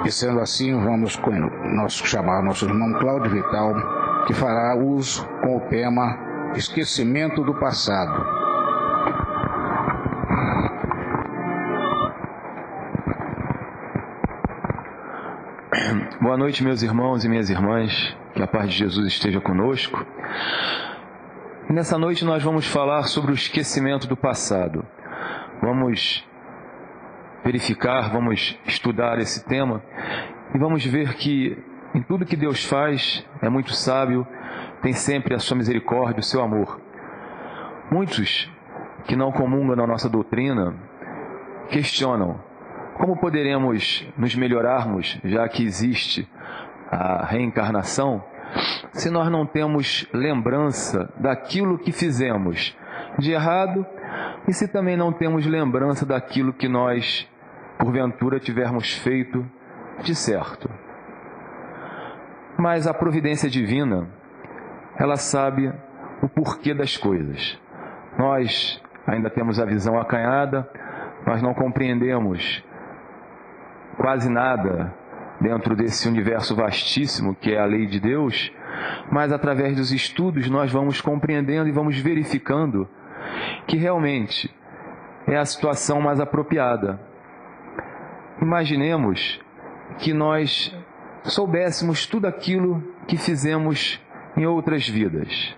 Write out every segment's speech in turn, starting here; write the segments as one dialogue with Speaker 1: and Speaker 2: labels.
Speaker 1: E sendo assim, vamos chamar nosso irmão Cláudio Vital, que fará uso com o tema Esquecimento do Passado.
Speaker 2: Boa noite, meus irmãos e minhas irmãs, que a paz de Jesus esteja conosco. Nessa noite nós vamos falar sobre o esquecimento do passado. Vamos verificar, vamos estudar esse tema e vamos ver que em tudo que Deus faz é muito sábio, tem sempre a sua misericórdia, o seu amor. Muitos que não comungam da nossa doutrina questionam como poderemos nos melhorarmos, já que existe a reencarnação, se nós não temos lembrança daquilo que fizemos de errado e se também não temos lembrança daquilo que nós, porventura, tivermos feito de certo. Mas a providência divina, ela sabe o porquê das coisas. Nós ainda temos a visão acanhada, nós não compreendemos quase nada dentro desse universo vastíssimo que é a lei de Deus, mas através dos estudos nós vamos compreendendo e vamos verificando que realmente é a situação mais apropriada. Imaginemos que nós soubéssemos tudo aquilo que fizemos em outras vidas.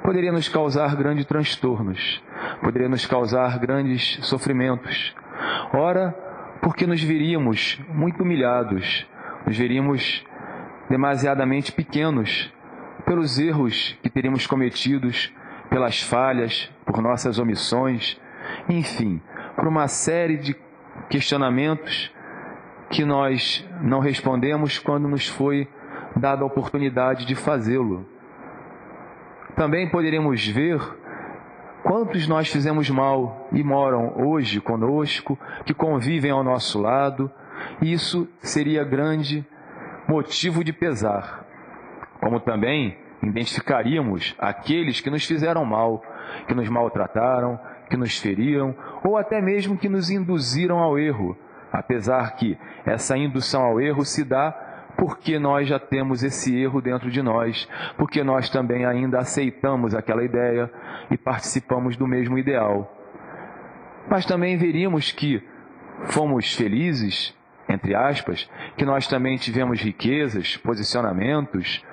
Speaker 2: Poderia nos causar grandes transtornos, poderia nos causar grandes sofrimentos. Ora, porque nos veríamos muito humilhados, nos veríamos demasiadamente pequenos pelos erros que teríamos cometidos, pelas falhas, por nossas omissões, enfim, por uma série de questionamentos que nós não respondemos quando nos foi dada a oportunidade de fazê-lo. Também poderemos ver quantos nós fizemos mal e moram hoje conosco, que convivem ao nosso lado, e isso seria grande motivo de pesar. Como também identificaríamos aqueles que nos fizeram mal, que nos maltrataram, que nos feriram, ou até mesmo que nos induziram ao erro, apesar que essa indução ao erro se dá porque nós já temos esse erro dentro de nós, porque nós também ainda aceitamos aquela ideia e participamos do mesmo ideal. Mas também veríamos que fomos felizes, entre aspas, que nós também tivemos riquezas, posicionamentos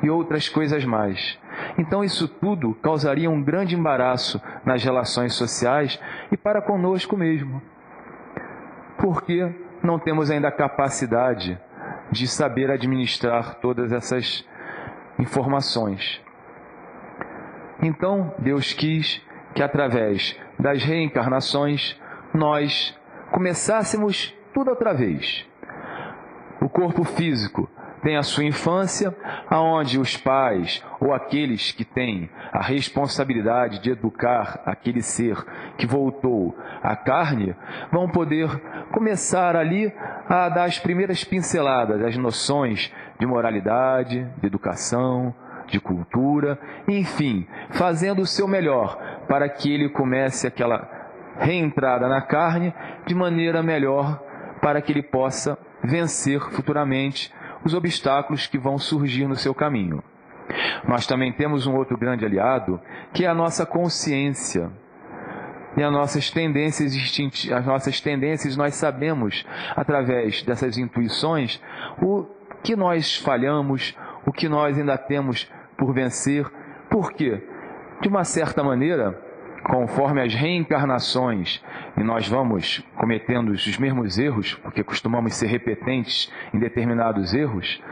Speaker 2: e outras coisas mais. Então isso tudo causaria um grande embaraço nas relações sociais e para conosco mesmo. Porque não temos ainda a capacidade de saber administrar todas essas informações. Então, Deus quis que através das reencarnações nós começássemos tudo outra vez. O corpo físico tem a sua infância, aonde os pais ou aqueles que têm a responsabilidade de educar aquele ser que voltou à carne, vão poder começar ali a dar as primeiras pinceladas, as noções de moralidade, de educação, de cultura, enfim, fazendo o seu melhor para que ele comece aquela reentrada na carne de maneira melhor, para que ele possa vencer futuramente os obstáculos que vão surgir no seu caminho. Nós também temos um outro grande aliado, que é a nossa consciência. E as nossas tendências nós sabemos, através dessas intuições, o que nós falhamos, o que nós ainda temos por vencer. Por quê? De uma certa maneira, conforme as reencarnações, e nós vamos cometendo os mesmos erros, porque costumamos ser repetentes em determinados erros,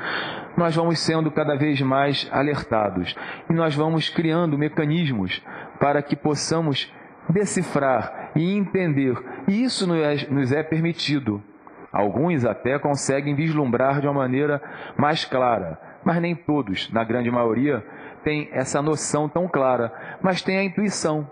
Speaker 2: nós vamos sendo cada vez mais alertados. E nós vamos criando mecanismos para que possamos decifrar e entender. E isso nos é permitido. Alguns até conseguem vislumbrar de uma maneira mais clara, mas nem todos, na grande maioria, têm essa noção tão clara, mas tem a intuição.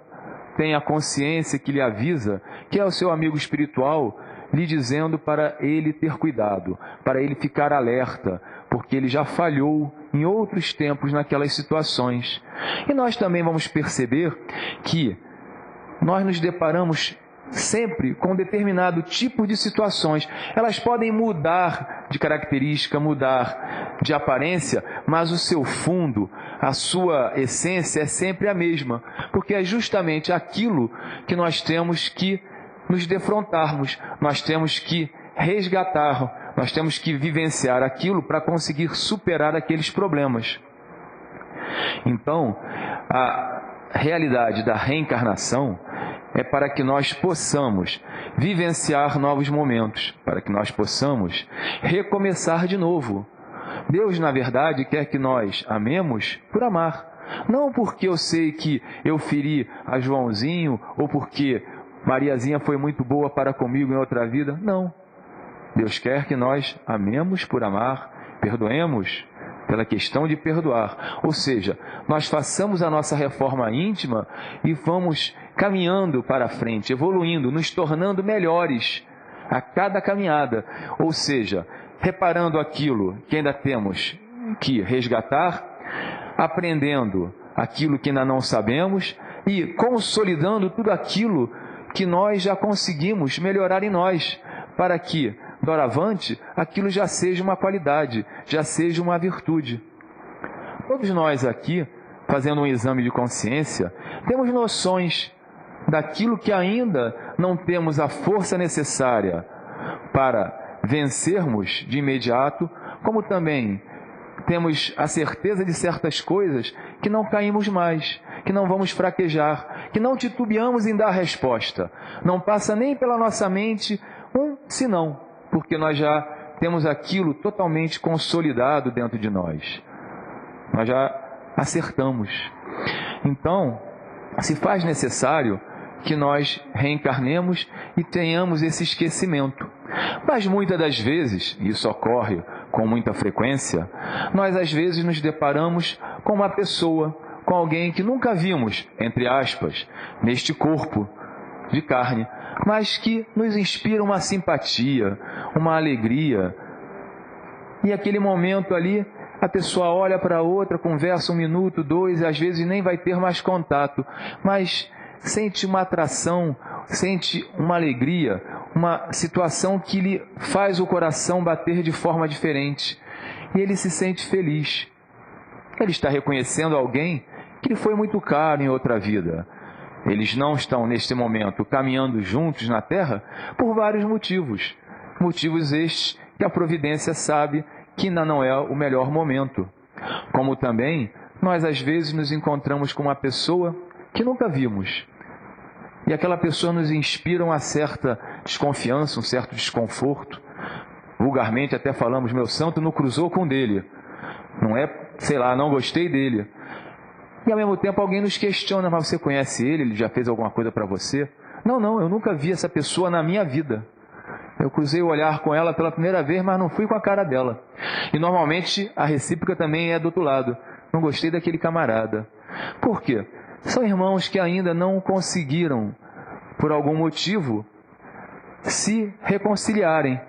Speaker 2: Tem a consciência que lhe avisa, que é o seu amigo espiritual, lhe dizendo para ele ter cuidado, para ele ficar alerta, porque ele já falhou em outros tempos naquelas situações. E nós também vamos perceber que nós nos deparamos sempre com determinado tipo de situações. Elas podem mudar de característica, mudar de aparência, mas o seu fundo, a sua essência é sempre a mesma, porque é justamente aquilo que nós temos que nos defrontarmos, nós temos que resgatar, nós temos que vivenciar aquilo para conseguir superar aqueles problemas. Então, a realidade da reencarnação é para que nós possamos vivenciar novos momentos, para que nós possamos recomeçar de novo. Deus, na verdade, quer que nós amemos por amar. Não porque eu sei que eu feri a Joãozinho ou porque Mariazinha foi muito boa para comigo em outra vida. Não. Deus quer que nós amemos por amar, perdoemos pela questão de perdoar. Ou seja, nós façamos a nossa reforma íntima e vamos caminhando para frente, evoluindo, nos tornando melhores a cada caminhada. Ou seja, reparando aquilo que ainda temos que resgatar, aprendendo aquilo que ainda não sabemos e consolidando tudo aquilo que nós já conseguimos melhorar em nós, para que, doravante, aquilo já seja uma qualidade, já seja uma virtude. Todos nós aqui, fazendo um exame de consciência, temos noções daquilo que ainda não temos a força necessária para vencermos de imediato, como também temos a certeza de certas coisas que não caímos mais, que não vamos fraquejar, que não titubeamos em dar resposta. Não passa nem pela nossa mente senão, porque nós já temos aquilo totalmente consolidado dentro de nós. Nós já acertamos. Então, se faz necessário que nós reencarnemos e tenhamos esse esquecimento. Mas muitas das vezes, e isso ocorre com muita frequência, nós às vezes nos deparamos com uma pessoa, com alguém que nunca vimos, entre aspas, neste corpo de carne, mas que nos inspira uma simpatia, uma alegria. E aquele momento ali, a pessoa olha para a outra, conversa 1 minuto, 2, e às vezes nem vai ter mais contato, mas sente uma atração, sente uma alegria, uma situação que lhe faz o coração bater de forma diferente. E ele se sente feliz. Ele está reconhecendo alguém que lhe foi muito caro em outra vida. Eles não estão, neste momento, caminhando juntos na Terra por vários motivos. Motivos estes que a providência sabe que ainda não é o melhor momento. Como também, nós às vezes nos encontramos com uma pessoa que nunca vimos. E aquela pessoa nos inspira uma certa desconfiança, um certo desconforto. Vulgarmente até falamos, meu santo não cruzou com o dele. Não é, sei lá, não gostei dele. E ao mesmo tempo alguém nos questiona, mas você conhece ele? Ele já fez alguma coisa para você? Não, eu nunca vi essa pessoa na minha vida. Eu cruzei o olhar com ela pela primeira vez, mas não fui com a cara dela. E normalmente a recíproca também é do outro lado. Não gostei daquele camarada. Por quê? São irmãos que ainda não conseguiram, por algum motivo, se reconciliarem.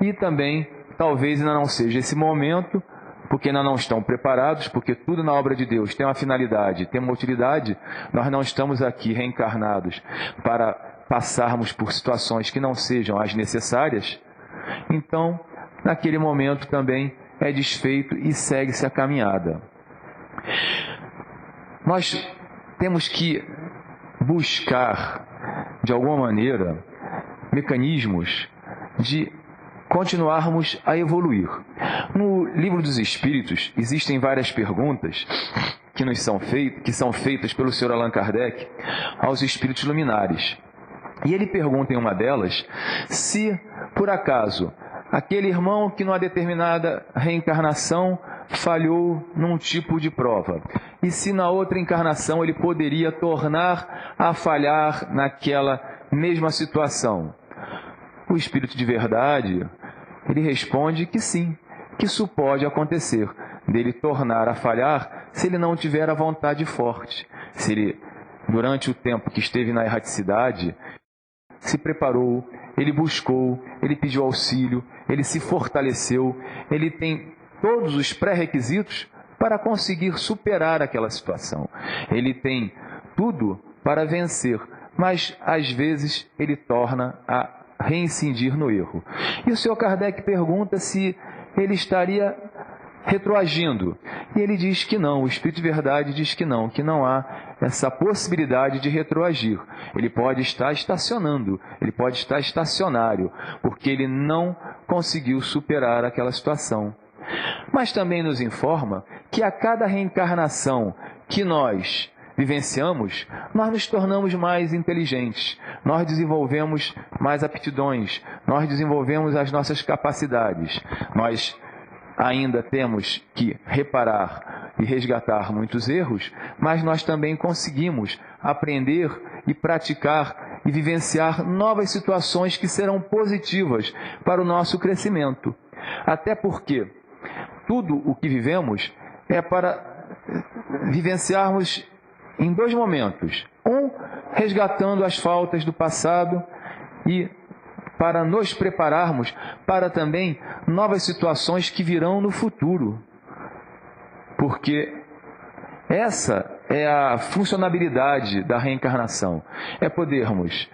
Speaker 2: E também, talvez ainda não seja esse momento, porque ainda não estão preparados, porque tudo na obra de Deus tem uma finalidade, tem uma utilidade. Nós não estamos aqui reencarnados para passarmos por situações que não sejam as necessárias. Então, naquele momento também é desfeito e segue-se a caminhada. Nós temos que buscar, de alguma maneira, mecanismos de continuarmos a evoluir. No Livro dos Espíritos existem várias perguntas que são feitas pelo Sr. Allan Kardec aos espíritos luminares. E ele pergunta em uma delas se, por acaso, aquele irmão que numa determinada reencarnação falhou num tipo de prova, e se na outra encarnação ele poderia tornar a falhar naquela mesma situação. O Espírito de Verdade, ele responde que sim, que isso pode acontecer, dele tornar a falhar se ele não tiver a vontade forte, se ele, durante o tempo que esteve na erraticidade, se preparou, ele buscou, ele pediu auxílio, ele se fortaleceu, ele tem todos os pré-requisitos para conseguir superar aquela situação. Ele tem tudo para vencer, mas às vezes ele torna a reincidir no erro. E o Sr. Kardec pergunta se ele estaria retroagindo. E ele diz que não, o Espírito de Verdade diz que não há essa possibilidade de retroagir. Ele pode estar estacionando, ele pode estar estacionário, porque ele não conseguiu superar aquela situação. Mas também nos informa que a cada reencarnação que nós vivenciamos, nós nos tornamos mais inteligentes, nós desenvolvemos mais aptidões, nós desenvolvemos as nossas capacidades, nós ainda temos que reparar e resgatar muitos erros, mas nós também conseguimos aprender e praticar e vivenciar novas situações que serão positivas para o nosso crescimento. Até porque tudo o que vivemos é para vivenciarmos em dois momentos. Um, resgatando as faltas do passado e para nos prepararmos para também novas situações que virão no futuro. Porque essa é a funcionalidade da reencarnação. É podermos,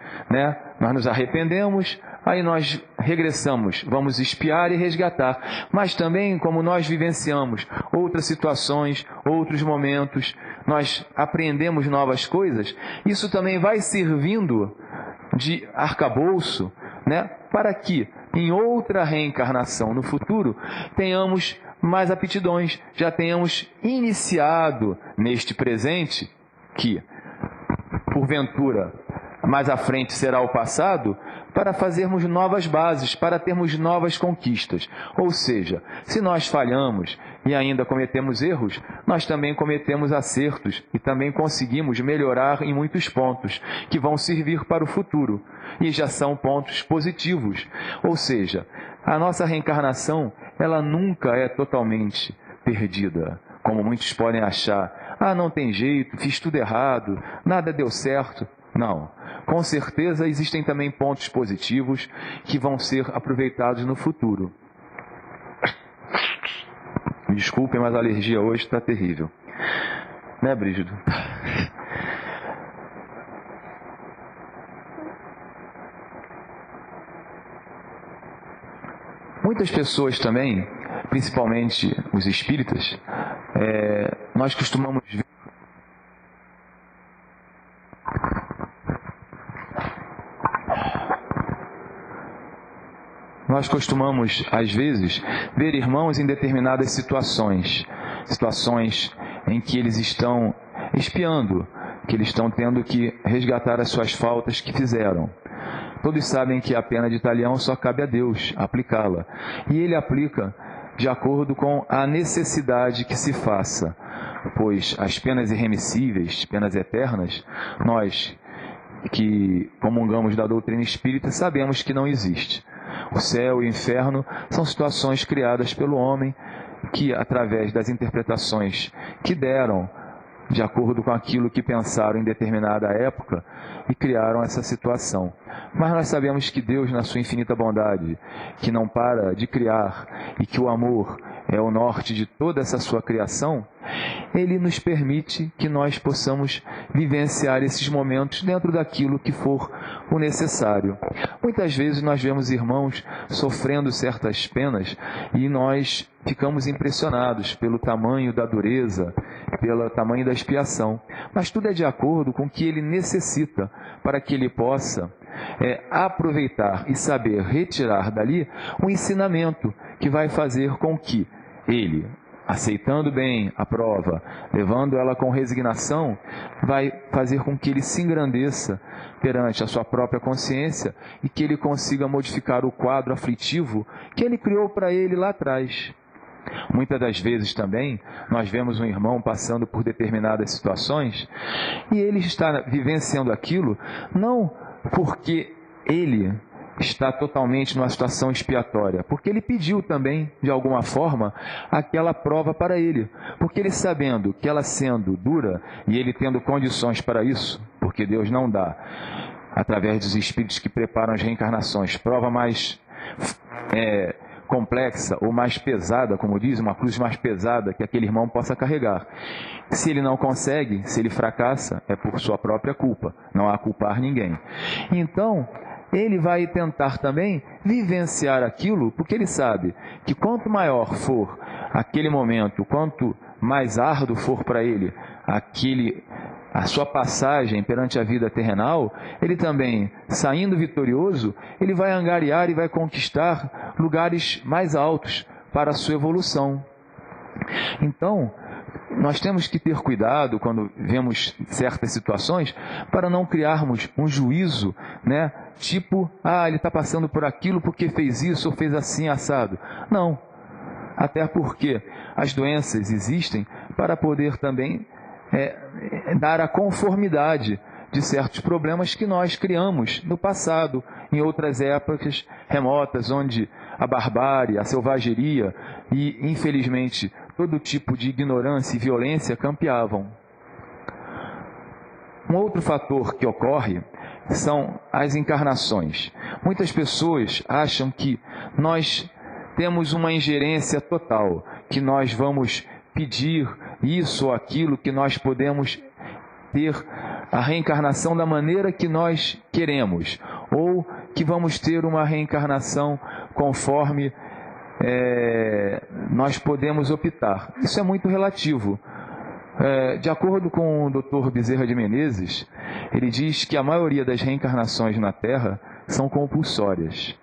Speaker 2: nós nos arrependemos, aí nós regressamos, vamos expiar e resgatar. Mas também, como nós vivenciamos outras situações, outros momentos, nós aprendemos novas coisas, isso também vai servindo de arcabouço, para que em outra reencarnação no futuro tenhamos mais aptidões, já tenhamos iniciado neste presente, que porventura mais à frente será o passado, para fazermos novas bases, para termos novas conquistas. Ou seja, se nós falhamos e ainda cometemos erros, nós também cometemos acertos e também conseguimos melhorar em muitos pontos, que vão servir para o futuro, e já são pontos positivos. Ou seja, a nossa reencarnação, ela nunca é totalmente perdida, como muitos podem achar. Não tem jeito, fiz tudo errado, nada deu certo. Não, com certeza existem também pontos positivos que vão ser aproveitados no futuro. Me desculpem, mas a alergia hoje está terrível. Né, Brígido? Muitas pessoas também, principalmente os espíritas, nós costumamos ver às vezes, ver irmãos em determinadas situações em que eles estão expiando, que eles estão tendo que resgatar as suas faltas que fizeram. Todos sabem que a pena de talião só cabe a Deus aplicá-la, e Ele aplica de acordo com a necessidade que se faça, pois as penas irremissíveis, penas eternas, nós que comungamos da doutrina espírita sabemos que não existe. O céu e o inferno são situações criadas pelo homem que, através das interpretações que deram, de acordo com aquilo que pensaram em determinada época, e criaram essa situação. Mas nós sabemos que Deus, na sua infinita bondade, que não para de criar e que o amor é o norte de toda essa sua criação, Ele nos permite que nós possamos vivenciar esses momentos dentro daquilo que for o necessário. Muitas vezes nós vemos irmãos sofrendo certas penas e nós ficamos impressionados pelo tamanho da dureza, pelo tamanho da expiação. Mas tudo é de acordo com o que ele necessita para que ele possa aproveitar e saber retirar dali um ensinamento que vai fazer com que ele, aceitando bem a prova, levando ela com resignação, vai fazer com que ele se engrandeça perante a sua própria consciência e que ele consiga modificar o quadro aflitivo que ele criou para ele lá atrás. Muitas das vezes também nós vemos um irmão passando por determinadas situações e ele está vivenciando aquilo não porque ele está totalmente numa situação expiatória, porque ele pediu também, de alguma forma, aquela prova para ele, porque ele sabendo que ela sendo dura e ele tendo condições para isso, porque Deus não dá, através dos espíritos que preparam as reencarnações, prova mais complexa ou mais pesada, como diz, uma cruz mais pesada que aquele irmão possa carregar. Se ele não consegue, se ele fracassa, é por sua própria culpa, não há culpar ninguém. Então, ele vai tentar também vivenciar aquilo, porque ele sabe que quanto maior for aquele momento, quanto mais árduo for para ele a sua passagem perante a vida terrenal, ele também, saindo vitorioso, ele vai angariar e vai conquistar lugares mais altos para a sua evolução. Então, nós temos que ter cuidado quando vemos certas situações para não criarmos um juízo, né? Tipo, ele está passando por aquilo porque fez isso ou fez assim, assado. Não. Até porque as doenças existem para poder também dar a conformidade de certos problemas que nós criamos no passado, em outras épocas remotas, onde a barbárie, a selvageria e, infelizmente, todo tipo de ignorância e violência campeavam. Um outro fator que ocorre são as encarnações. Muitas pessoas acham que nós temos uma ingerência total, que nós vamos pedir isso ou aquilo, que nós podemos ter a reencarnação da maneira que nós queremos, ou que vamos ter uma reencarnação conforme nós podemos optar. Isso é muito relativo. De acordo com o Dr. Bezerra de Menezes, ele diz que a maioria das reencarnações na Terra são compulsórias.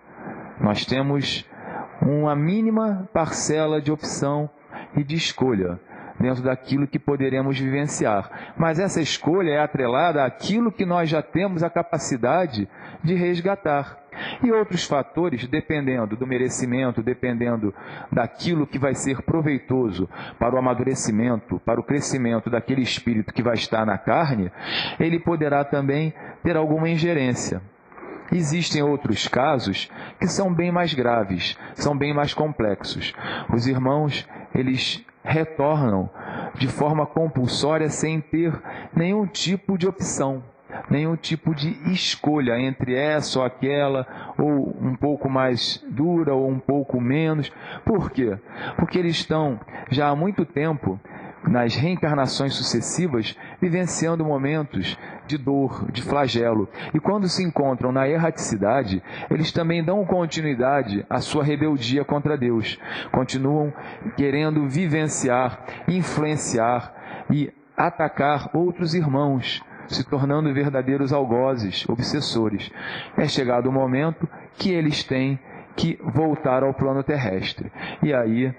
Speaker 2: Nós temos uma mínima parcela de opção e de escolha dentro daquilo que poderemos vivenciar. Mas essa escolha é atrelada àquilo que nós já temos a capacidade de resgatar. E outros fatores, dependendo do merecimento, dependendo daquilo que vai ser proveitoso para o amadurecimento, para o crescimento daquele espírito que vai estar na carne, ele poderá também ter alguma ingerência. Existem outros casos que são bem mais graves, são bem mais complexos. Os irmãos, eles retornam de forma compulsória sem ter nenhum tipo de opção, nenhum tipo de escolha entre essa ou aquela, ou um pouco mais dura ou um pouco menos. Por quê? Porque eles estão já há muito tempo nas reencarnações sucessivas, vivenciando momentos de dor, de flagelo. E quando se encontram na erraticidade, eles também dão continuidade à sua rebeldia contra Deus. Continuam querendo vivenciar, influenciar e atacar outros irmãos, se tornando verdadeiros algozes, obsessores. É chegado o momento que eles têm que voltar ao plano terrestre. E aí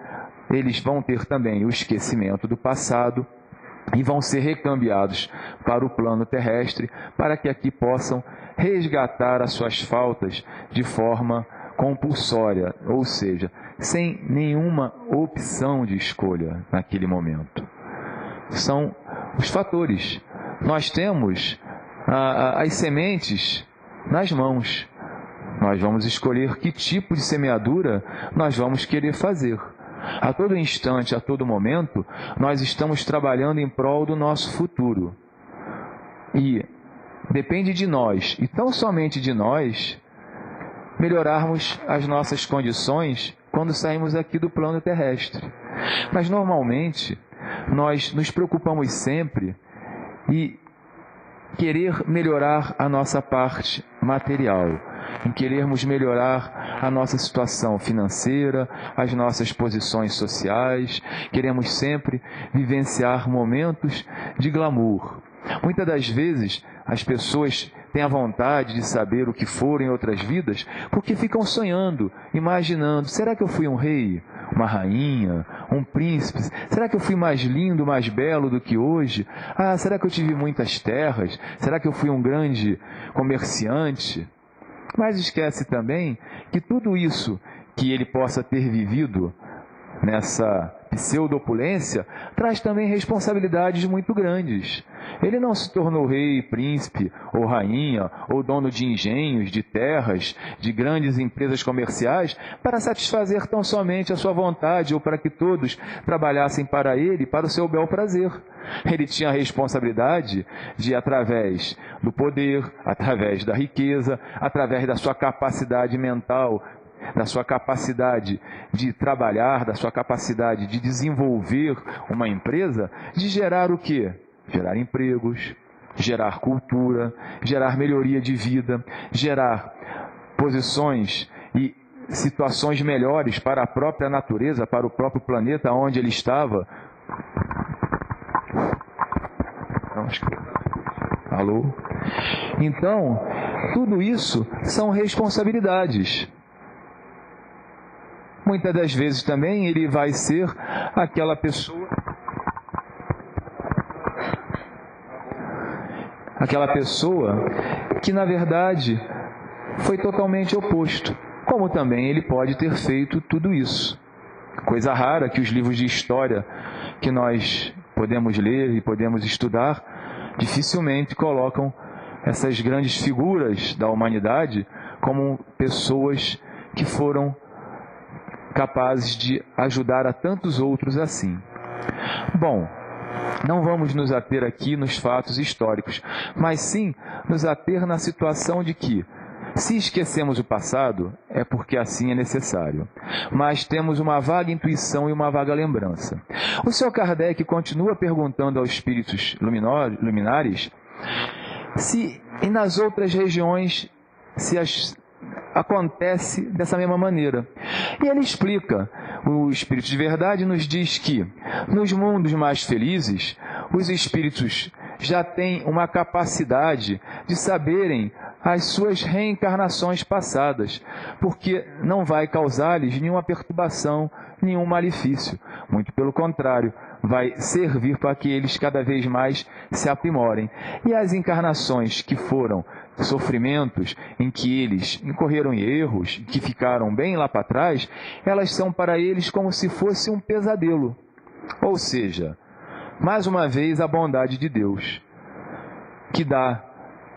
Speaker 2: eles vão ter também o esquecimento do passado e vão ser recambiados para o plano terrestre, para que aqui possam resgatar as suas faltas de forma compulsória, ou seja, sem nenhuma opção de escolha naquele momento. São os fatores. Nós temos as sementes nas mãos. Nós vamos escolher que tipo de semeadura nós vamos querer fazer. A todo instante, a todo momento, nós estamos trabalhando em prol do nosso futuro. E depende de nós, e tão somente de nós, melhorarmos as nossas condições quando saímos aqui do plano terrestre. Mas, normalmente, nós nos preocupamos sempre em querer melhorar a nossa parte material, em querermos melhorar a nossa situação financeira, as nossas posições sociais. Queremos sempre vivenciar momentos de glamour. Muitas das vezes as pessoas têm a vontade de saber o que foram em outras vidas porque ficam sonhando, imaginando: será que eu fui um rei, uma rainha, um príncipe? Será que eu fui mais lindo, mais belo do que hoje? Será que eu tive muitas terras? Será que eu fui um grande comerciante? Mas esquece também que tudo isso que ele possa ter vivido nessa pseudo-opulência traz também responsabilidades muito grandes. Ele não se tornou rei, príncipe ou rainha, ou dono de engenhos, de terras, de grandes empresas comerciais, para satisfazer tão somente a sua vontade ou para que todos trabalhassem para ele, para o seu bel prazer. Ele tinha a responsabilidade de, através do poder, através da riqueza, através da sua capacidade mental da sua capacidade de trabalhar, da sua capacidade de desenvolver uma empresa, de gerar o quê? Gerar empregos, gerar cultura, gerar melhoria de vida, gerar posições e situações melhores para a própria natureza, para o próprio planeta onde ele estava. Alô? Então, tudo isso são responsabilidades. Muitas das vezes também ele vai ser aquela pessoa que na verdade foi totalmente oposto, como também ele pode ter feito tudo isso. Coisa rara que os livros de história que nós podemos ler e podemos estudar dificilmente colocam essas grandes figuras da humanidade como pessoas que foram capazes de ajudar a tantos outros assim. Bom, não vamos nos ater aqui nos fatos históricos, mas sim nos ater na situação de que, se esquecemos o passado, é porque assim é necessário. Mas temos uma vaga intuição e uma vaga lembrança. O Sr. Kardec continua perguntando aos espíritos luminares se e nas outras regiões acontece dessa mesma maneira. E ele explica. O Espírito de Verdade nos diz que, nos mundos mais felizes, os espíritos já têm uma capacidade de saberem as suas reencarnações passadas, porque não vai causar-lhes nenhuma perturbação, nenhum malefício. Muito pelo contrário, vai servir para que eles cada vez mais se aprimorem. E as encarnações que foram sofrimentos, em que eles incorreram em erros, que ficaram bem lá para trás, elas são para eles como se fosse um pesadelo. Ou seja, mais uma vez a bondade de Deus, que dá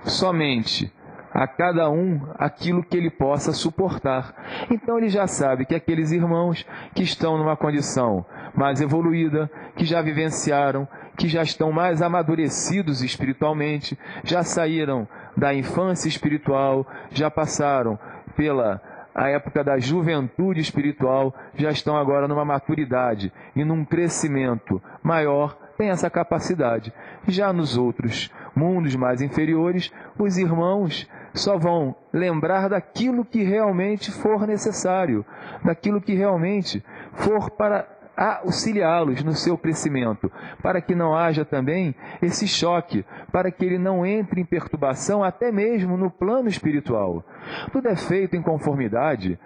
Speaker 2: somente a cada um aquilo que ele possa suportar. Então ele já sabe que aqueles irmãos que estão numa condição mais evoluída, que já vivenciaram, que já estão mais amadurecidos espiritualmente, já saíram da infância espiritual, já passaram pela a época da juventude espiritual, já estão agora numa maturidade e num crescimento maior, tem essa capacidade. Já nos outros mundos mais inferiores, os irmãos só vão lembrar daquilo que realmente for necessário, daquilo que realmente for para auxiliá-los no seu crescimento, para que não haja também esse choque, para que ele não entre em perturbação até mesmo no plano espiritual. Tudo é feito em conformidade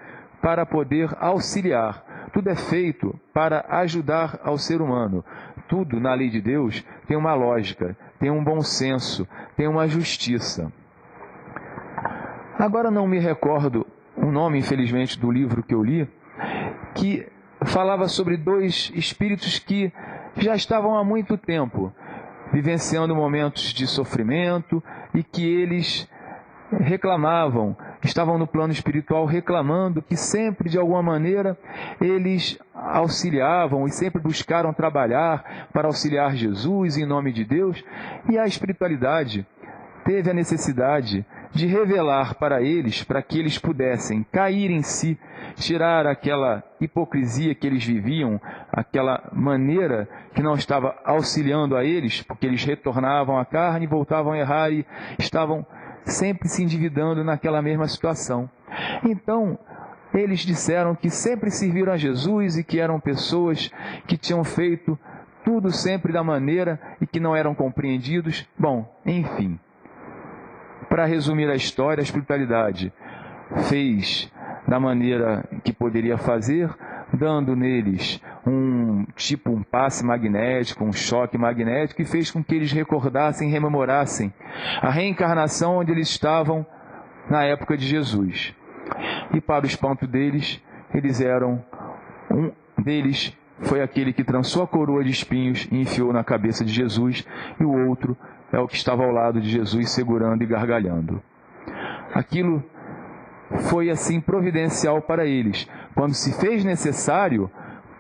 Speaker 2: para poder auxiliar, tudo é feito para ajudar ao ser humano. Tudo na lei de Deus tem uma lógica, tem um bom senso, tem uma justiça. Agora não me recordo o nome, infelizmente, do livro que eu li, que falava sobre dois espíritos que já estavam há muito tempo vivenciando momentos de sofrimento e que eles reclamavam, estavam no plano espiritual reclamando que sempre, de alguma maneira, eles auxiliavam e sempre buscaram trabalhar para auxiliar Jesus em nome de Deus, e a espiritualidade teve a necessidade de revelar para eles, para que eles pudessem cair em si, tirar aquela hipocrisia que eles viviam, aquela maneira que não estava auxiliando a eles, porque eles retornavam à carne, voltavam a errar e estavam sempre se endividando naquela mesma situação. Então, eles disseram que sempre serviram a Jesus e que eram pessoas que tinham feito tudo sempre da maneira e que não eram compreendidos. Bom, enfim. Para resumir a história, a espiritualidade fez da maneira que poderia fazer, dando neles um passe magnético, um choque magnético, e fez com que eles recordassem, rememorassem a reencarnação onde eles estavam na época de Jesus. E para o espanto deles, um deles foi aquele que trançou a coroa de espinhos e enfiou na cabeça de Jesus, e o outro é o que estava ao lado de Jesus segurando e gargalhando. Aquilo foi assim providencial para eles. Quando se fez necessário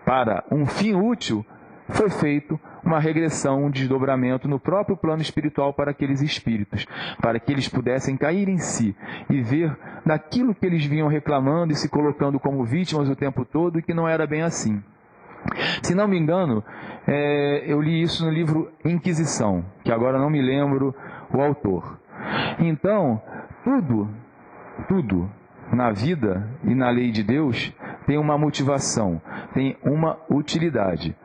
Speaker 2: para um fim útil, foi feito uma regressão, um desdobramento no próprio plano espiritual para aqueles espíritos, para que eles pudessem cair em si e ver daquilo que eles vinham reclamando e se colocando como vítimas o tempo todo, e que não era bem assim. Se não me engano, eu li isso no livro Inquisição, que agora não me lembro o autor. Então, tudo na vida e na lei de Deus tem uma motivação, tem uma utilidade.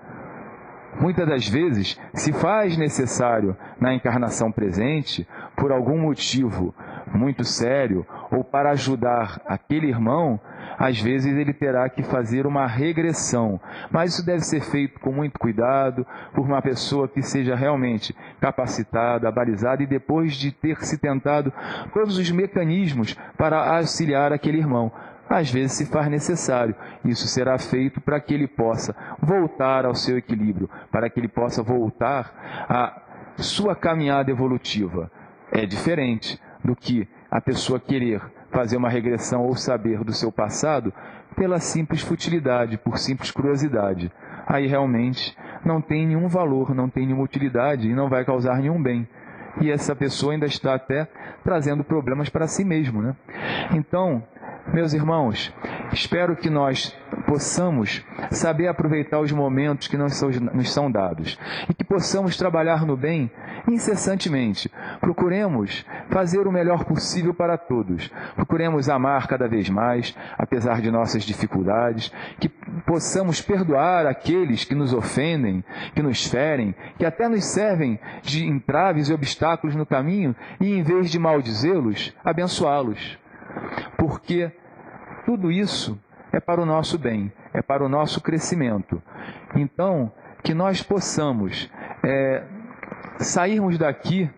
Speaker 2: Muitas das vezes, se faz necessário na encarnação presente, por algum motivo muito sério, ou para ajudar aquele irmão, às vezes ele terá que fazer uma regressão. Mas isso deve ser feito com muito cuidado, por uma pessoa que seja realmente capacitada, balizada, e depois de ter se tentado todos os mecanismos para auxiliar aquele irmão. Às vezes se faz necessário. Isso será feito para que ele possa voltar ao seu equilíbrio, para que ele possa voltar à sua caminhada evolutiva. É diferente do que a pessoa querer fazer uma regressão ou saber do seu passado pela simples futilidade, por simples curiosidade. Aí realmente não tem nenhum valor, não tem nenhuma utilidade e não vai causar nenhum bem. E essa pessoa ainda está até trazendo problemas para si mesmo, né? Então, meus irmãos, espero que nós possamos saber aproveitar os momentos que nos são dados e que possamos trabalhar no bem incessantemente. Procuremos fazer o melhor possível para todos. Procuremos amar cada vez mais, apesar de nossas dificuldades, que possamos perdoar aqueles que nos ofendem, que nos ferem, que até nos servem de entraves e obstáculos no caminho, e em vez de maldizê-los, abençoá-los. Porque tudo isso é para o nosso bem, é para o nosso crescimento. Então, que nós possamos sairmos daqui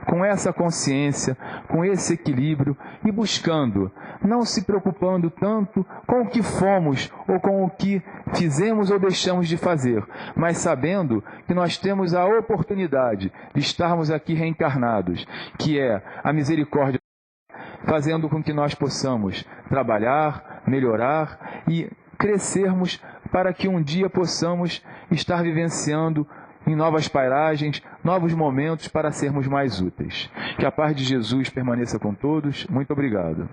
Speaker 2: com essa consciência, com esse equilíbrio e buscando, não se preocupando tanto com o que fomos ou com o que fizemos ou deixamos de fazer, mas sabendo que nós temos a oportunidade de estarmos aqui reencarnados, que é a misericórdia, fazendo com que nós possamos trabalhar, melhorar e crescermos para que um dia possamos estar vivenciando em novas pairagens, novos momentos para sermos mais úteis. Que a paz de Jesus permaneça com todos. Muito obrigado.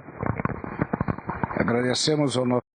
Speaker 1: Agradecemos ao nosso